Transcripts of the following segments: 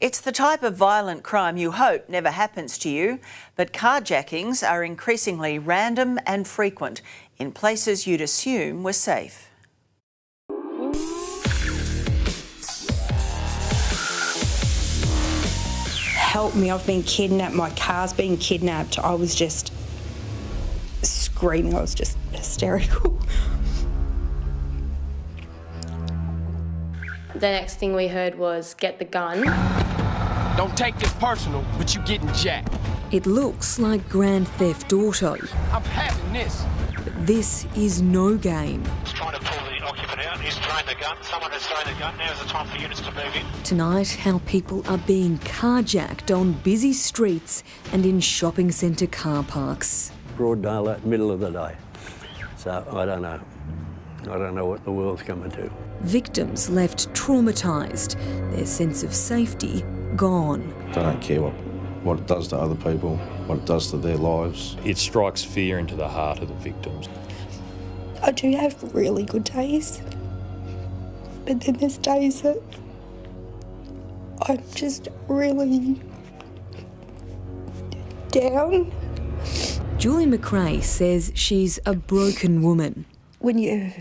It's the type of violent crime you hope never happens to you, but carjackings are increasingly random and frequent in places you'd assume were safe. Help me, I've been kidnapped, my car's been kidnapped. I was just screaming, I was just hysterical. The next thing we heard was, "Get the gun." Don't take this personal, but you getting jacked. It looks like Grand Theft Auto. I'm having this. But this is no game. He's trying to pull the occupant out. He's thrown the gun. Someone has thrown the gun. Now's the time for units to move in. Tonight, how people are being carjacked on busy streets and in shopping centre car parks. Broad daylight, middle of the day. So I don't know. I don't know what the world's coming to. Victims left traumatised, their sense of safety gone. They don't care what it does to other people, what it does to their lives. It strikes fear into the heart of the victims. I do have really good days, but then there's days that I'm just really down. Julie McRae says she's a broken woman. When you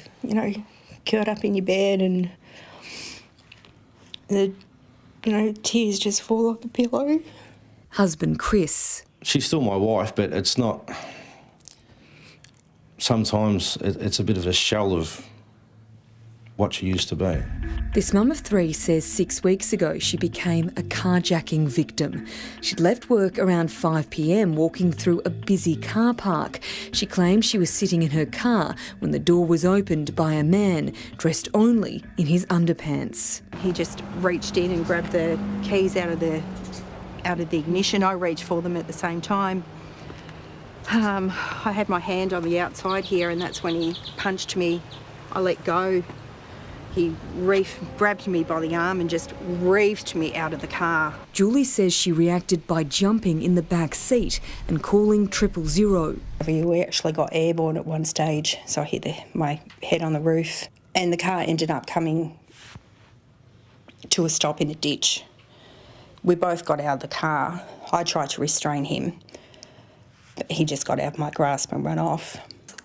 curled up in your bed and the, tears just fall off the pillow. Husband Chris. She's still my wife, but it's not... Sometimes it's a bit of a shell of what she used to be. This mum of three says 6 weeks ago she became a carjacking victim. She'd left work around 5 p.m, walking through a busy car park. She claimed she was sitting in her car when the door was opened by a man dressed only in his underpants. He just reached in and grabbed the keys out of the ignition. I reached for them at the same time. I had my hand on the outside here, and that's when he punched me. I let go. He grabbed me by the arm and just reefed me out of the car. Julie says she reacted by jumping in the back seat and calling 000. We actually got airborne at one stage, so I hit my head on the roof, and the car ended up coming to a stop in a ditch. We both got out of the car. I tried to restrain him, but he just got out of my grasp and ran off.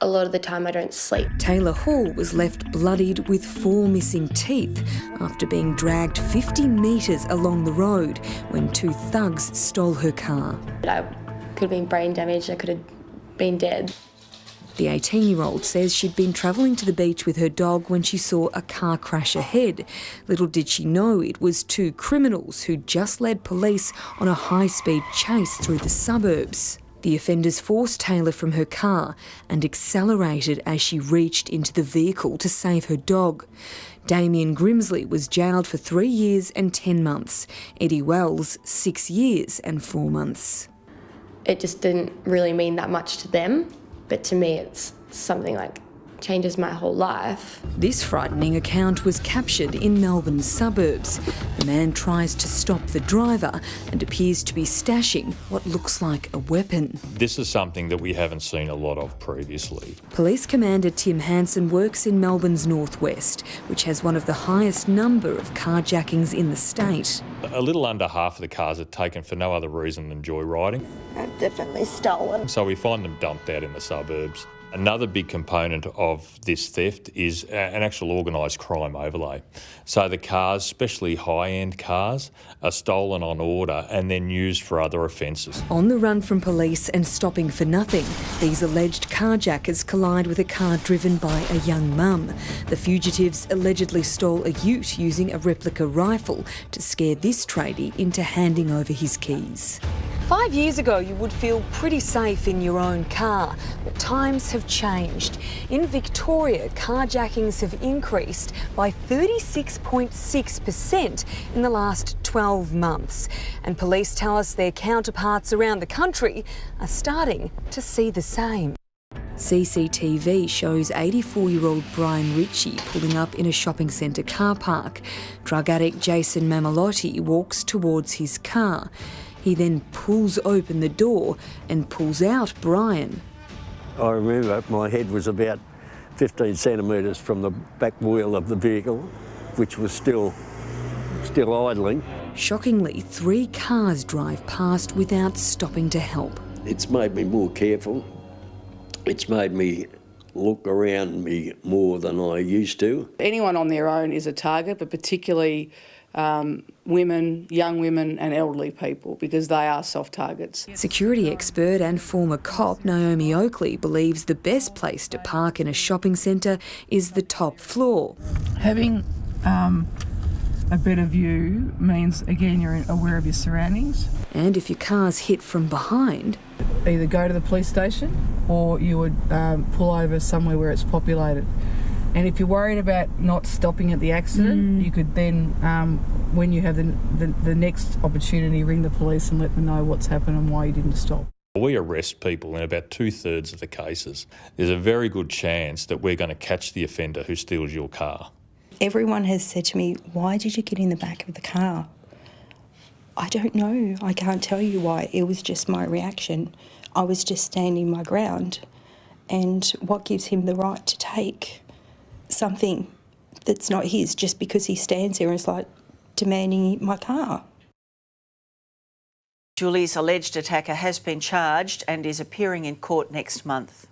A lot of the time I don't sleep. Taylor Hall was left bloodied with 4 missing teeth after being dragged 50 metres along the road when 2 thugs stole her car. I could have been brain damaged, I could have been dead. The 18-year-old says she'd been travelling to the beach with her dog when she saw a car crash ahead. Little did she know it was 2 criminals who'd just led police on a high-speed chase through the suburbs. The offenders forced Taylor from her car and accelerated as she reached into the vehicle to save her dog. Damien Grimsley was jailed for 3 years and 10 months. Eddie Wells, 6 years and 4 months. It just didn't really mean that much to them, but to me it's something like changes my whole life. This frightening account was captured in Melbourne's suburbs. The man tries to stop the driver and appears to be stashing what looks like a weapon. This is something that we haven't seen a lot of previously. Police Commander Tim Hansen works in Melbourne's northwest, which has one of the highest number of carjackings in the state. A little under half of the cars are taken for no other reason than joyriding. I've definitely stolen. So we find them dumped out in the suburbs. Another big component of this theft is an actual organised crime overlay. So the cars, especially high-end cars, are stolen on order and then used for other offences. On the run from police and stopping for nothing, these alleged carjackers collide with a car driven by a young mum. The fugitives allegedly stole a ute using a replica rifle to scare this tradie into handing over his keys. 5 years ago, you would feel pretty safe in your own car, but times have changed. In Victoria, carjackings have increased by 36.6% in the last 12 months. And police tell us their counterparts around the country are starting to see the same. CCTV shows 84-year-old Brian Ritchie pulling up in a shopping centre car park. Drug addict Jason Mamalotti walks towards his car. He then pulls open the door and pulls out Brian. I remember my head was about 15 centimetres from the back wheel of the vehicle, which was still idling. Shockingly, 3 cars drive past without stopping to help. It's made me more careful. It's made me look around me more than I used to. Anyone on their own is a target, but particularly women, young women and elderly people, because they are soft targets. Security expert and former cop Naomi Oakley believes the best place to park in a shopping centre is the top floor. Having a better view means, again, you're aware of your surroundings. And if your car's hit from behind, Either go to the police station or you would pull over somewhere where it's populated. And if you're worried about not stopping at the accident, you could then, when you have the next opportunity, ring the police and let them know what's happened and why you didn't stop. We arrest people in about 2/3 of the cases. There's a very good chance that we're going to catch the offender who steals your car. Everyone has said to me, why did you get in the back of the car? I don't know. I can't tell you why. It was just my reaction. I was just standing my ground. And what gives him the right to take something that's not his just because he stands there and is like demanding my car? Julie's alleged attacker has been charged and is appearing in court next month.